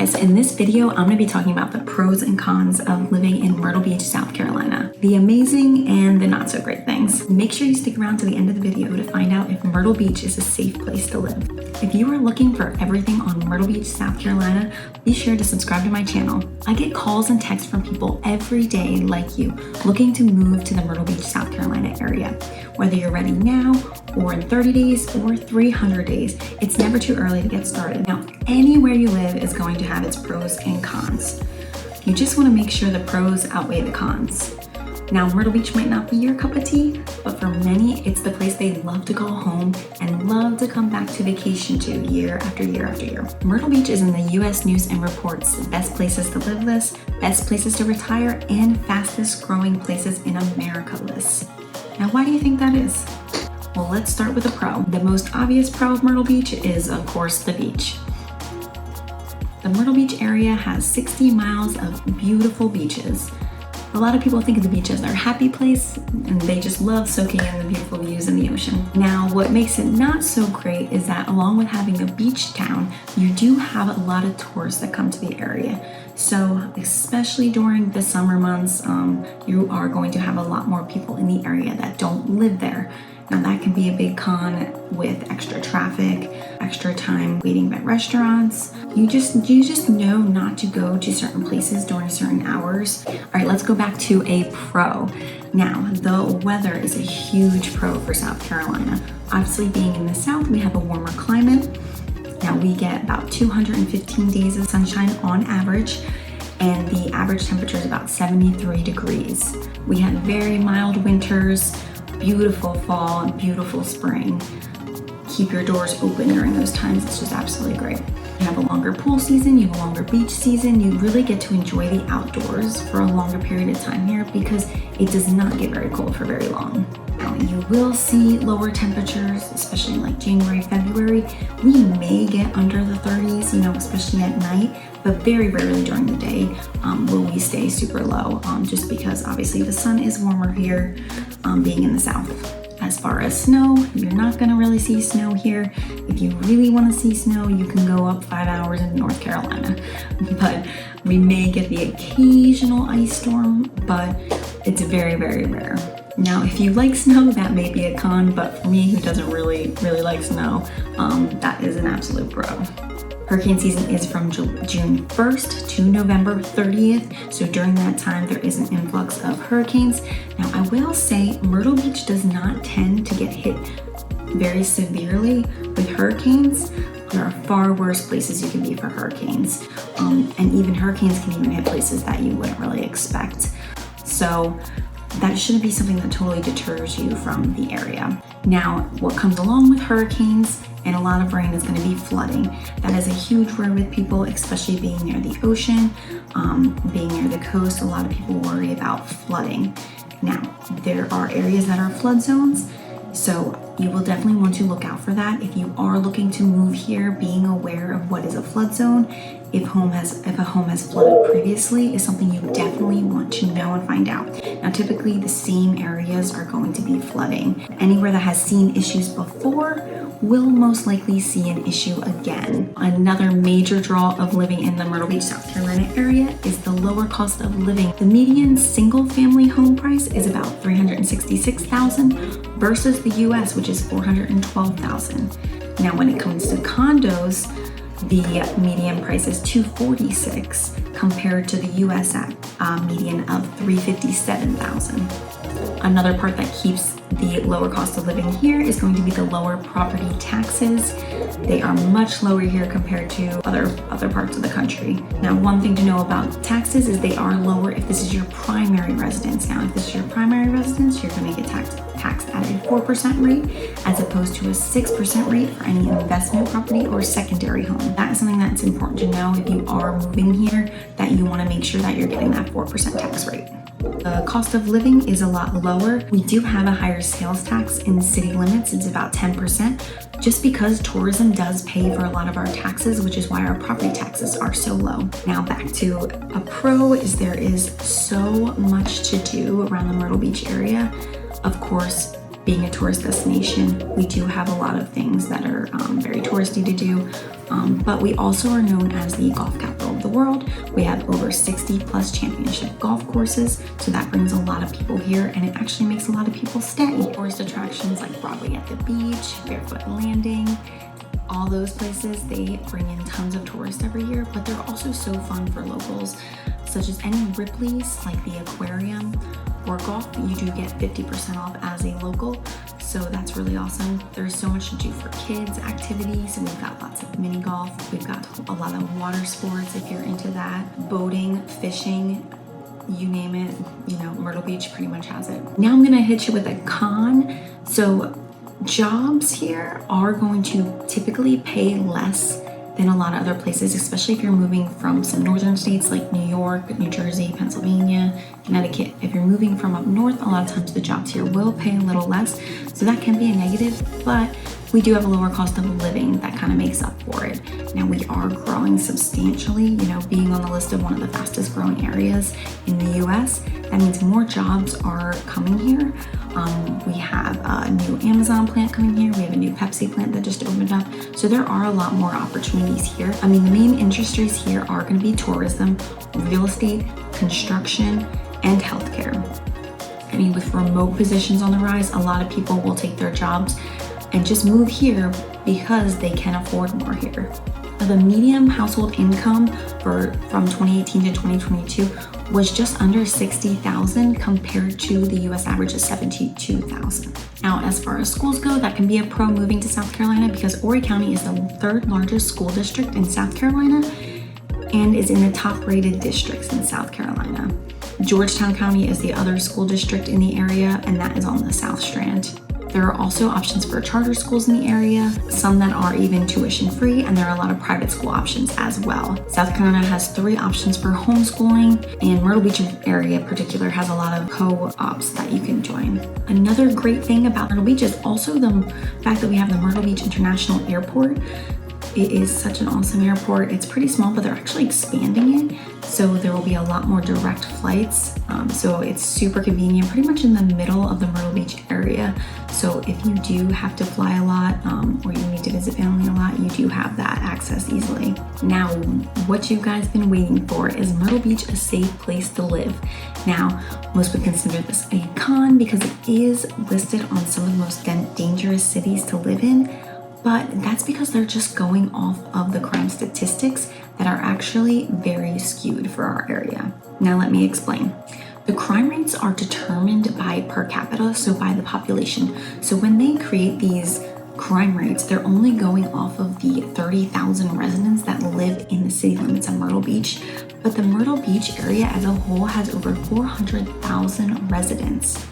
guys, in this video I'm going to be talking about the pros and cons of living in Myrtle Beach, South Carolina. The amazing and the not so great things. Make sure you stick around to the end of the video to find out if Myrtle Beach is a safe place to live. If you are looking for everything on Myrtle Beach, South Carolina, be sure to subscribe to my channel. I get calls and texts from people every day like you looking to move to the Myrtle Beach, South Carolina area. Whether you're ready now or in 30 days or 300 days, it's never too early to get started. Now, anywhere you live is going to have its pros and cons. You just want to make sure the pros outweigh the cons. Now, Myrtle Beach might not be your cup of tea, but for many, it's the place they love to call home and love to come back to vacation to year after year after year. Myrtle Beach is in the U.S. News and Report's Best Places to Live list, Best Places to Retire, and Fastest Growing Places in America list. Now, why do you think that is? Well, let's start with a pro. The most obvious pro of Myrtle Beach is, of course, the beach. The Myrtle Beach area has 60 miles of beautiful beaches. A lot of people think of the beach as their happy place, and they just love soaking in the beautiful views in the ocean. Now, what makes it not so great is that along with having a beach town, you do have a lot of tourists that come to the area. So, especially during the summer months, you are going to have a lot more people in the area that don't live there. Now, that can be a big con with extra traffic, extra time waiting at restaurants. You just know not to go to certain places during certain hours. All right, let's go back to a pro. Now, the weather is a huge pro for South Carolina. Obviously, being in the South, we have a warmer climate. Now, we get about 215 days of sunshine on average, and the average temperature is about 73 degrees. We have very mild winters, beautiful fall, and beautiful spring. Keep your doors open during those times. It's just absolutely great. You have a longer pool season, you have a longer beach season. You really get to enjoy the outdoors for a longer period of time here because it does not get very cold for very long. Now, you will see lower temperatures, especially in like January, February. We may get under the 30s, especially at night, but very rarely during the day will we stay super low, just because obviously the sun is warmer here, being in the South. As far as snow, you're not gonna really see snow here. If you really wanna see snow, you can go up 5 hours in North Carolina. But we may get the occasional ice storm, but it's very, very rare. Now, if you like snow, that may be a con, but for me, who doesn't really like snow, that is an absolute pro. Hurricane season is from June 1st to November 30th, so during that time there is an influx of hurricanes. Now, I will say Myrtle Beach does not tend to get hit very severely with hurricanes. There are far worse places you can be for hurricanes, and even hurricanes can even hit places that you wouldn't really expect. So that shouldn't be something that totally deters you from the area. Now, what comes along with hurricanes and a lot of rain is going to be flooding. That is a huge worry with people, especially being near the ocean, being near the coast. A lot of people worry about flooding. Now, there are areas that are flood zones, so you will definitely want to look out for that. If you are looking to move here, being aware of what is a flood zone, if a home has flooded previously, is something you definitely want to know and find out. Now, typically the same areas are going to be flooding. Anywhere that has seen issues before will most likely see an issue again. Another major draw of living in the Myrtle Beach, South Carolina area is the lower cost of living. The median single-family home price is about $366,000 versus the US, which is $412,000. Now, when it comes to condos, the median price is $246,000 compared to the US at median of $357,000. Another part that keeps the lower cost of living here is going to be the lower property taxes. They are much lower here compared to other parts of the country. Now, one thing to know about taxes is they are lower if this is your primary residence. Now, if this is your primary residence, you're going to get taxed at a 4% rate as opposed to a 6% rate for any investment property or secondary home. That is something that's important to know if you are moving here, that you want to make sure that you're getting that 4% tax rate. The cost of living is a lot lower. We do have a higher sales tax in city limits. It's about 10%, just because tourism does pay for a lot of our taxes, which is why our property taxes are so low. Now, back to a pro is there is so much to do around the Myrtle Beach area. Of course, being a tourist destination, we do have a lot of things that are very touristy to do, but we also are known as the golf capital of the world. We have over 60 plus championship golf courses, so that brings a lot of people here, and it actually makes a lot of people stay. Tourist attractions like Broadway at the beach, Barefoot Landing, all those places, they bring in tons of tourists every year, but they're also so fun for locals, such as any Ripley's like the aquarium or golf, you do get 50% off as a local, so that's really awesome. There's so much to do for kids activities, and we've got lots of mini golf, we've got a lot of water sports if you're into that, boating, fishing, you name it, you know, Myrtle Beach pretty much has it. Now I'm gonna hit you with a con. So jobs here are going to typically pay less than a lot of other places, especially if you're moving from some northern states like New York, New Jersey, Pennsylvania, Connecticut. If you're moving from up north, a lot of times the jobs here will pay a little less, so that can be a negative, but we do have a lower cost of living that kind of makes up for it. Now we are growing substantially, you know, being on the list of one of the fastest growing areas in the US. That means more jobs are coming here. We have a new Amazon plant coming here. We have a new Pepsi plant that just opened up. So there are a lot more opportunities here. I mean, the main industries here are going to be tourism, real estate, construction, and healthcare. I mean, with remote positions on the rise, a lot of people will take their jobs and just move here because they can afford more here. Now, the median household income from 2018 to 2022 was just under $60,000 compared to the US average of $72,000. Now, as far as schools go, that can be a pro moving to South Carolina because Horry County is the third largest school district in South Carolina and is in the top rated districts in South Carolina. Georgetown County is the other school district in the area, and that is on the South Strand. There are also options for charter schools in the area, some that are even tuition free, and there are a lot of private school options as well. South Carolina has 3 options for homeschooling, and Myrtle Beach area in particular has a lot of co-ops that you can join. Another great thing about Myrtle Beach is also the fact that we have the Myrtle Beach International Airport. It is such an awesome airport. It's pretty small, but they're actually expanding it. So there will be a lot more direct flights. So it's super convenient, pretty much in the middle of the Myrtle Beach area. So if you do have to fly a lot or you need to visit family a lot, you do have that access easily. Now, what you guys been waiting for, is Myrtle Beach a safe place to live? Now, most would consider this a con because it is listed on some of the most dangerous cities to live in. But that's because they're just going off of the crime statistics that are actually very skewed for our area. Now let me explain. The crime rates are determined by per capita, so by the population. So when they create these crime rates, they're only going off of the 30,000 residents that live in the city limits of Myrtle Beach. But the Myrtle Beach area as a whole has over 400,000 residents.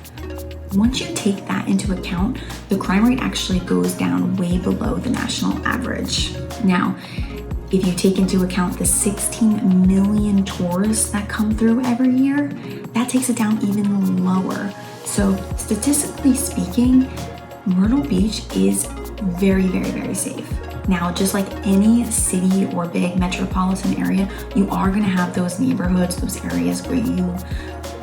Once you take that into account, the crime rate actually goes down way below the national average. Now, if you take into account the 16 million tourists that come through every year, that takes it down even lower. So statistically speaking, Myrtle Beach is very, very, very safe. Now, just like any city or big metropolitan area, you are gonna have those neighborhoods, those areas where you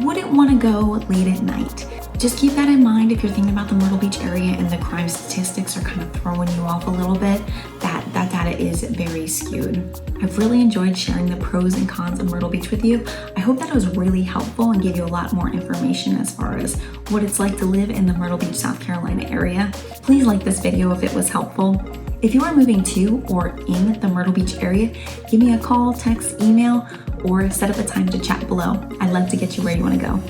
wouldn't wanna go late at night. Just keep that in mind if you're thinking about the Myrtle Beach area and the crime statistics are kind of throwing you off a little bit. That data is very skewed. I've really enjoyed sharing the pros and cons of Myrtle Beach with you. I hope that it was really helpful and gave you a lot more information as far as what it's like to live in the Myrtle Beach, South Carolina area. Please like this video if it was helpful. If you are moving to or in the Myrtle Beach area, give me a call, text, email, or set up a time to chat below. I'd love to get you where you want to go.